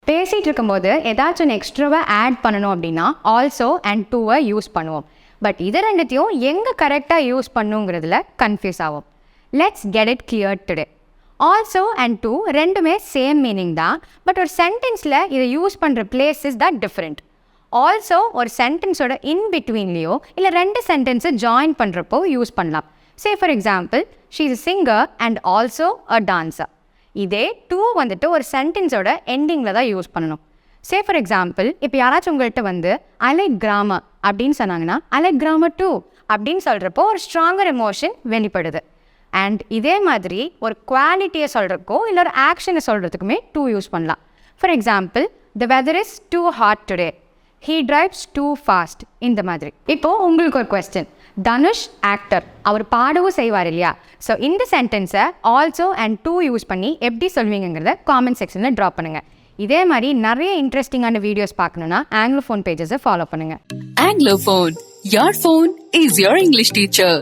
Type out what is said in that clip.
பேசிகிட்டு இருக்கும்போது ஏதாச்சும் எக்ஸ்ட்ராவை ஆட் பண்ணணும் அப்படின்னா ஆல்சோ அண்ட் டூவை யூஸ் பண்ணுவோம். பட் இது ரெண்டுத்தையும் எங்கே கரெக்டாக யூஸ் பண்ணுங்கிறதுல கன்ஃபியூஸ் ஆகும். Let's get it clear today. Also and too ரெண்டுமே சேம் மீனிங் தான். பட் ஒரு சென்டென்ஸில் இதை யூஸ் பண்ணுற பிளேசஸ் தான் டிஃப்ரெண்ட். ஆல்சோ ஒரு சென்டென்ஸோட இன் பிட்வீன்லேயோ இல்லை ரெண்டு சென்டென்ஸை ஜாயின் பண்ணுறப்போ யூஸ் பண்ணலாம். Say for example, she is a singer and also a dancer. இதே டூ வந்துட்டு ஒரு சென்டென்ஸோட எண்டிங்கில் தான் யூஸ் பண்ணணும். சே ஃபார் எக்ஸாம்பிள், இப்போ யாராச்சும் உங்கள்கிட்ட வந்து ஐ லைக் கிராமர் அப்படின்னு சொன்னாங்கன்னா ஐ லைக் கிராமர் டூ அப்படின்னு சொல்கிறப்போ ஒரு ஸ்ட்ராங்கர் எமோஷன் வெளிப்படுது. அண்ட் இதே மாதிரி ஒரு குவாலிட்டியை சொல்கிறக்கோ இல்லை ஒரு ஆக்ஷனை சொல்கிறதுக்குமே டூ யூஸ் பண்ணலாம். For example, the weather is too hot today, he drives too fast. இந்த மாதிரி. இப்போது உங்களுக்கு ஒரு கொஸ்டின். தனுஷ் ஆக்டர், அவர் பாடவும் செய்வார் இல்லையா? ஸோ இந்த சென்டென்ஸை ஆல்சோ அண்ட் டூ யூஸ் பண்ணி எப்படி சொல்வீங்கிறத காமெண்ட் செக்ஷனில் ட்ராப் பண்ணுங்கள். இதே மாதிரி நிறைய இன்ட்ரெஸ்டிங்கான வீடியோஸ் பார்க்கணுன்னா ஆங்கிலோஃபோன் பேஜஸை ஃபாலோ பண்ணுங்கள். Anglophone, your phone is your English teacher.